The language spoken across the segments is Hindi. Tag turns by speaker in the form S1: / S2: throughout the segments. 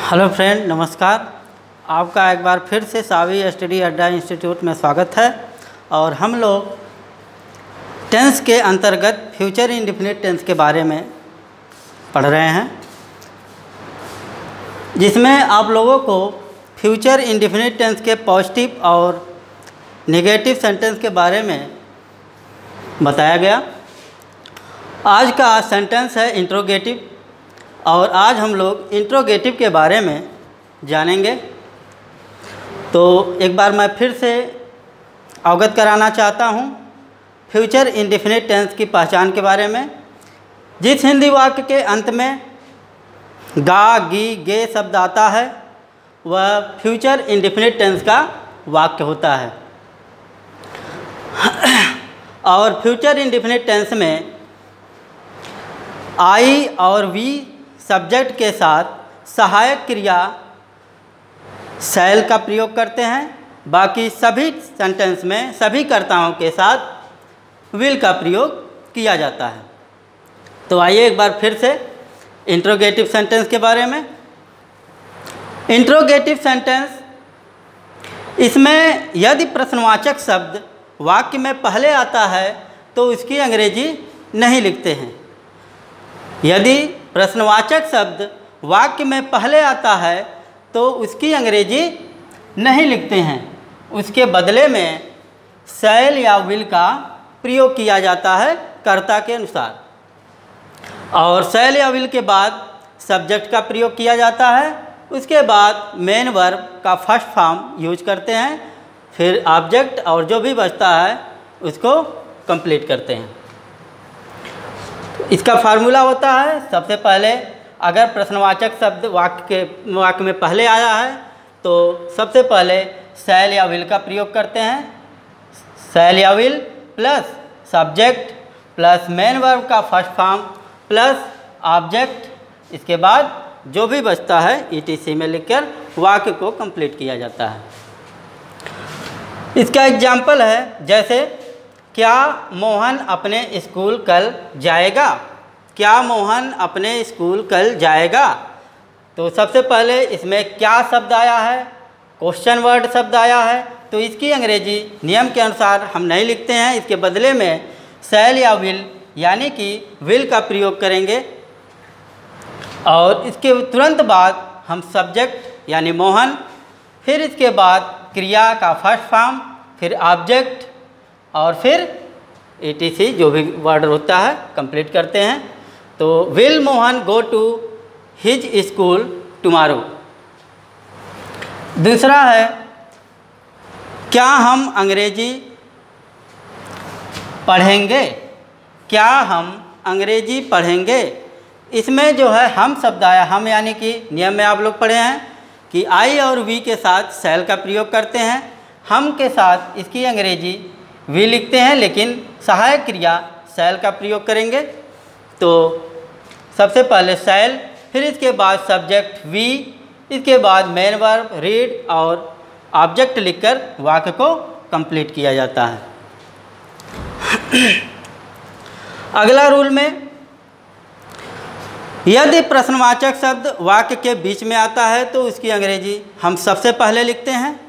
S1: हेलो फ्रेंड, नमस्कार। आपका एक बार फिर से सावी स्टडी अड्डा इंस्टीट्यूट में स्वागत है। और हम लोग टेंस के अंतर्गत फ्यूचर इंडेफिनिट टेंस के बारे में पढ़ रहे हैं, जिसमें आप लोगों को फ्यूचर इंडेफिनिट टेंस के पॉजिटिव और नेगेटिव सेंटेंस के बारे में बताया गया। आज का सेंटेंस है इंट्रोगेटिव, और आज हम लोग इंट्रोगेटिव के बारे में जानेंगे। तो एक बार मैं फिर से अवगत कराना चाहता हूँ फ्यूचर इंडेफिनिट टेंस की पहचान के बारे में। जिस हिंदी वाक्य के अंत में गा, गी, गे शब्द आता है वह फ्यूचर इंडेफिनिट टेंस का वाक्य होता है। और फ्यूचर इंडेफिनिट टेंस में आई और वी सब्जेक्ट के साथ सहायक क्रिया शैल का प्रयोग करते हैं। बाकी सभी सेंटेंस में सभी कर्ताओं के साथ विल का प्रयोग किया जाता है। तो आइए एक बार फिर से इंट्रोगेटिव सेंटेंस के बारे में। इंट्रोगेटिव सेंटेंस, इसमें यदि प्रश्नवाचक शब्द वाक्य में पहले आता है तो उसकी अंग्रेजी नहीं लिखते हैं। यदि प्रश्नवाचक शब्द वाक्य में पहले आता है तो उसकी अंग्रेजी नहीं लिखते हैं। उसके बदले में शैल या विल का प्रयोग किया जाता है कर्ता के अनुसार। और शैल या विल के बाद सब्जेक्ट का प्रयोग किया जाता है। उसके बाद मेन वर्ब का फर्स्ट फॉर्म यूज करते हैं, फिर ऑब्जेक्ट और जो भी बचता है उसको कंप्लीट करते हैं। इसका फार्मूला होता है, सबसे पहले अगर प्रश्नवाचक शब्द वाक्य में पहले आया है तो सबसे पहले शैल या विल का प्रयोग करते हैं। शैल या will plus subject plus main verb का फर्स्ट फॉर्म प्लस ऑब्जेक्ट, इसके बाद जो भी बचता है ETC में लिखकर वाक्य को कंप्लीट किया जाता है। इसका एग्जाम्पल है, जैसे क्या मोहन अपने स्कूल कल जाएगा। क्या मोहन अपने स्कूल कल जाएगा, तो सबसे पहले इसमें क्या शब्द आया है, क्वेश्चन वर्ड शब्द आया है, तो इसकी अंग्रेजी नियम के अनुसार हम नहीं लिखते हैं। इसके बदले में शैल या विल यानी कि विल का प्रयोग करेंगे। और इसके तुरंत बाद हम सब्जेक्ट यानी मोहन, फिर इसके बाद क्रिया का फर्स्ट फॉर्म, फिर ऑब्जेक्ट और फिर ETC जो भी वर्ड होता है कंप्लीट करते हैं। तो will Mohan go to his school tomorrow. दूसरा है, क्या हम अंग्रेजी पढ़ेंगे। क्या हम अंग्रेजी पढ़ेंगे, इसमें जो है हम शब्द आया। हम यानी कि नियम में आप लोग पढ़े हैं कि आई और वी के साथ शैल का प्रयोग करते हैं। हम के साथ इसकी अंग्रेजी वी लिखते हैं, लेकिन सहायक क्रिया शैल का प्रयोग करेंगे। तो सबसे पहले शैल, फिर इसके बाद सब्जेक्ट वी, इसके बाद मेन वर्ब रीड और ऑब्जेक्ट लिखकर वाक्य को कंप्लीट किया जाता है। अगला रूल में, यदि प्रश्नवाचक शब्द वाक्य के बीच में आता है तो उसकी अंग्रेजी हम सबसे पहले लिखते हैं।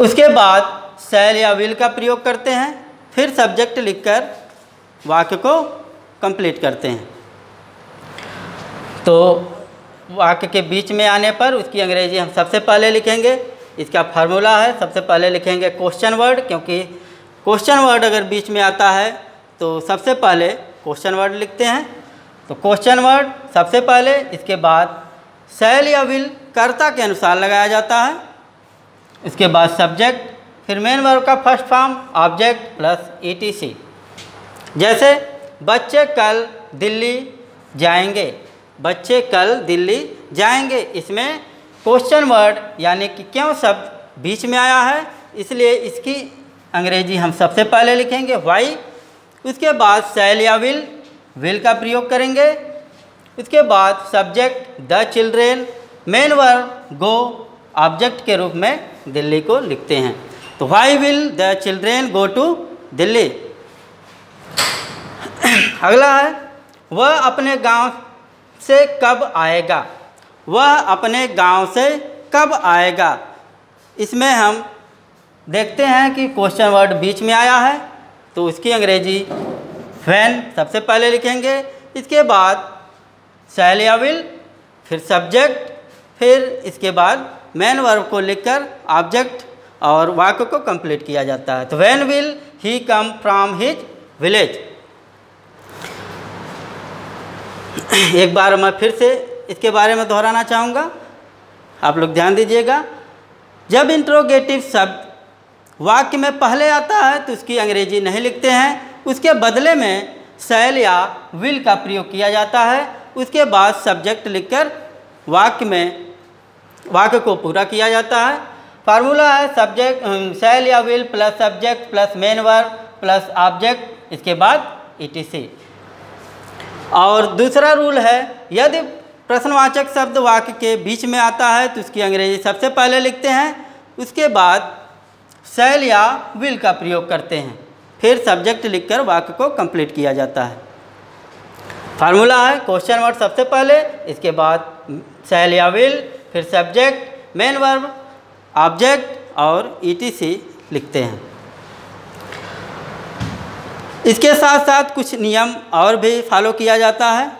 S1: उसके बाद शैल या विल का प्रयोग करते हैं, फिर सब्जेक्ट लिखकर वाक्य को कंप्लीट करते हैं। तो वाक्य के बीच में आने पर उसकी अंग्रेजी हम सबसे पहले लिखेंगे। इसका फार्मूला है, सबसे पहले लिखेंगे क्वेश्चन वर्ड, क्योंकि क्वेश्चन वर्ड अगर बीच में आता है तो सबसे पहले क्वेश्चन वर्ड लिखते हैं। तो क्वेश्चन वर्ड सबसे पहले, इसके बाद शैल या विल कर्ता के अनुसार लगाया जाता है। इसके बाद सब्जेक्ट, फिर मेन वर्ब का first form, object plus ETC। जैसे बच्चे कल दिल्ली जाएंगे। बच्चे कल दिल्ली जाएंगे, इसमें क्वेश्चन वर्ड यानी कि क्यों शब्द बीच में आया है, इसलिए इसकी अंग्रेजी हम सबसे पहले लिखेंगे व्हाई। उसके बाद शैल या विल का प्रयोग करेंगे। उसके बाद subject the children, main verb go, object के रूप में दिल्ली को लिखते हैं। तो why will the children go to Delhi. अगला है, वह अपने गांव से कब आएगा, वह अपने गांव से कब आएगा। इसमें हम देखते हैं कि क्वेश्चन वर्ड बीच में आया है तो उसकी अंग्रेजी व्हेन सबसे पहले लिखेंगे, इसके बाद शैल या विल, फिर सब्जेक्ट, फिर इसके बाद मेन वर्ब को लिखकर ऑब्जेक्ट और वाक्य को कंप्लीट किया जाता है। तो when will he come from his village. एक बार मैं फिर से इसके बारे में दोहराना चाहूँगा, आप लोग ध्यान दीजिएगा। जब इंट्रोगेटिव शब्द वाक्य में पहले आता है तो उसकी अंग्रेजी नहीं लिखते हैं, उसके बदले में शैल या विल का प्रयोग किया जाता है। उसके बाद सब्जेक्ट लिखकर वाक्य को पूरा किया जाता है। फार्मूला है सब्जेक्ट शैल या will plus subject plus main verb plus object, इसके बाद ETC। और दूसरा रूल है, यदि प्रश्नवाचक शब्द वाक्य के बीच में आता है तो उसकी अंग्रेजी सबसे पहले लिखते हैं, उसके बाद शैल या विल का प्रयोग करते हैं, फिर सब्जेक्ट लिखकर वाक्य को कंप्लीट किया जाता है। फार्मूला है क्वेश्चन वर्ड सबसे पहले, इसके बाद शैल या विल, फिर सब्जेक्ट, मेन वर्ब, ऑब्जेक्ट और ETC लिखते हैं। इसके साथ साथ कुछ नियम और भी फॉलो किया जाता है।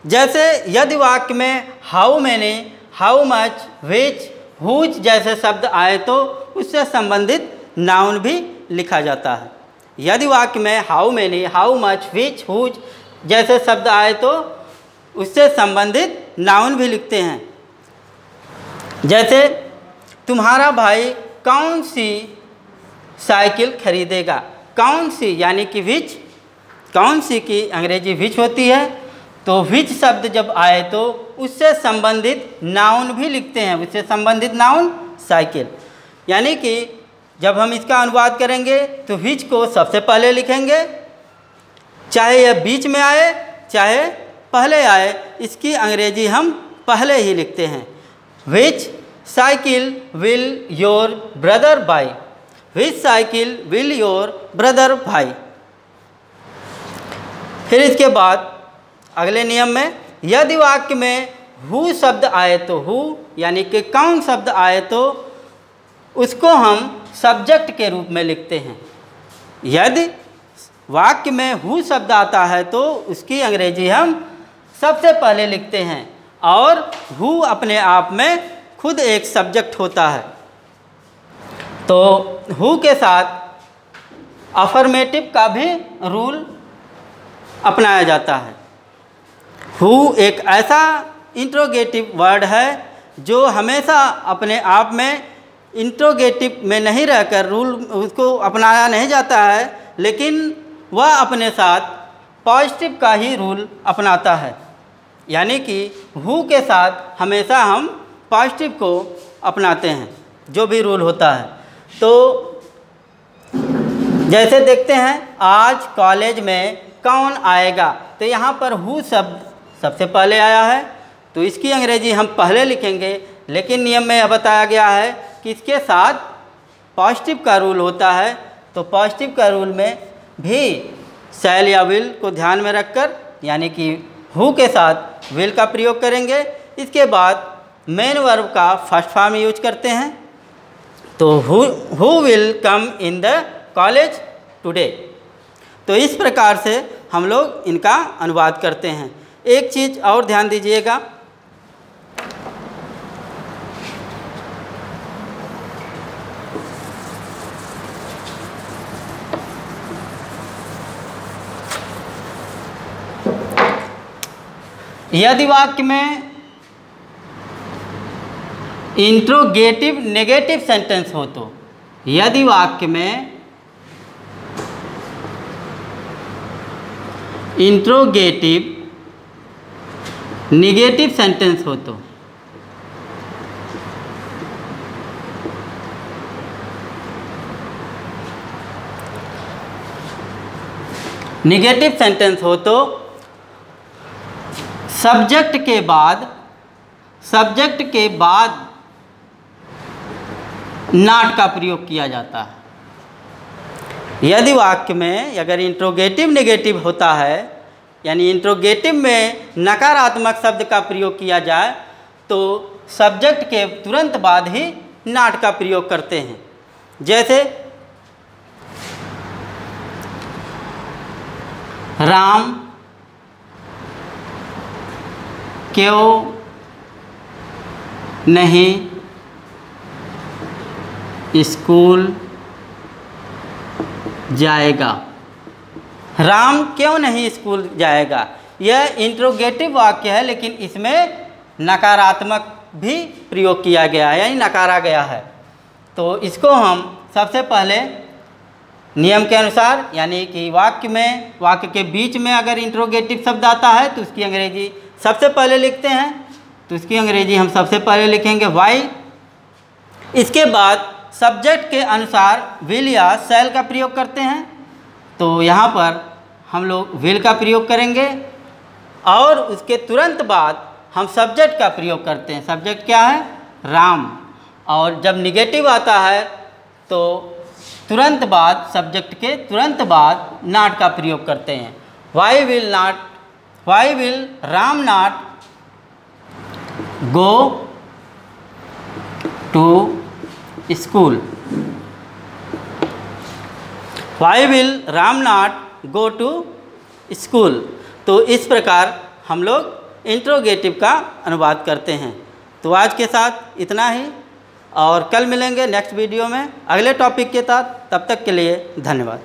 S1: जैसे यदि वाक्य में how many, how much, which, whose जैसे शब्द आए तो उससे संबंधित नाउन भी लिखा जाता है। यदि वाक्य में how many, how much, which, whose जैसे शब्द आए तो उससे संबंधित नाउन भी लिखते हैं। जैसे तुम्हारा भाई कौन सी साइकिल खरीदेगा, कौन सी यानी कि विच, कौन सी की अंग्रेजी विच होती है, तो विच शब्द जब आए तो उससे संबंधित नाउन भी लिखते हैं, उससे संबंधित नाउन साइकिल। यानी कि जब हम इसका अनुवाद करेंगे तो विच को सबसे पहले लिखेंगे, चाहे यह बीच में आए चाहे पहले आए, इसकी अंग्रेजी हम पहले ही लिखते हैं। Which cycle will your brother buy, which cycle will your brother भाई। फिर इसके बाद अगले नियम में, यदि वाक्य में हु शब्द आए तो हु यानी कि कौन शब्द आए तो उसको हम सब्जेक्ट के रूप में लिखते हैं। यदि वाक्य में हु शब्द आता है तो उसकी अंग्रेजी हम सबसे पहले लिखते हैं, और हु अपने आप में खुद एक सब्जेक्ट होता है। तो हु के साथ अफर्मेटिव का भी रूल अपनाया जाता है। हु एक ऐसा इंट्रोगेटिव वर्ड है जो हमेशा अपने आप में इंट्रोगेटिव में नहीं रहकर रूल उसको अपनाया नहीं जाता है, लेकिन वह अपने साथ पॉजिटिव का ही रूल अपनाता है। यानी कि हु के साथ हमेशा हम पॉजिटिव को अपनाते हैं जो भी रूल होता है। तो जैसे देखते हैं आज कॉलेज में कौन आएगा, तो यहाँ पर हु शब्द सबसे पहले आया है तो इसकी अंग्रेजी हम पहले लिखेंगे, लेकिन नियम में यह बताया गया है कि इसके साथ पॉजिटिव का रूल होता है। तो पॉजिटिव का रूल में भी शैल या विल को ध्यान में रखकर यानी कि हु के साथ विल का प्रयोग करेंगे। इसके बाद मेन वर्ब का फर्स्ट फॉर्म यूज करते हैं, तो who will come in the college today. तो इस प्रकार से हम लोग इनका अनुवाद करते हैं। एक चीज़ और ध्यान दीजिएगा, यदि वाक्य में इंट्रोगेटिव नेगेटिव सेंटेंस हो तो, यदि वाक्य में इंट्रोगेटिव नेगेटिव सेंटेंस हो तो नेगेटिव सेंटेंस हो तो सब्जेक्ट के बाद नॉट का प्रयोग किया जाता है। यदि वाक्य में अगर इंट्रोगेटिव नेगेटिव होता है यानी इंट्रोगेटिव में नकारात्मक शब्द का प्रयोग किया जाए तो सब्जेक्ट के तुरंत बाद ही नॉट का प्रयोग करते हैं। जैसे राम क्यों नहीं स्कूल जाएगा। राम क्यों नहीं स्कूल जाएगा, यह इंट्रोगेटिव वाक्य है, लेकिन इसमें नकारात्मक भी प्रयोग किया गया है, यानी नकारा गया है। तो इसको हम सबसे पहले नियम के अनुसार, यानी कि वाक्य के बीच में अगर इंट्रोगेटिव शब्द आता है तो उसकी अंग्रेजी सबसे पहले लिखते हैं। तो उसकी अंग्रेजी हम सबसे पहले लिखेंगे वाई। इसके बाद सब्जेक्ट के अनुसार विल या शैल का प्रयोग करते हैं। तो यहाँ पर हम लोग विल का प्रयोग करेंगे और उसके तुरंत बाद हम सब्जेक्ट का प्रयोग करते हैं। सब्जेक्ट क्या है? राम। और जब निगेटिव आता है तो तुरंत बाद, सब्जेक्ट के तुरंत बाद नॉट का प्रयोग करते हैं। Why will Ram not go to school. Why will Ram not go to school. तो इस प्रकार हम लोग इंट्रोगेटिव का अनुवाद करते हैं। तो आज के साथ इतना ही, और कल मिलेंगे नेक्स्ट वीडियो में अगले टॉपिक के साथ। तब तक के लिए धन्यवाद।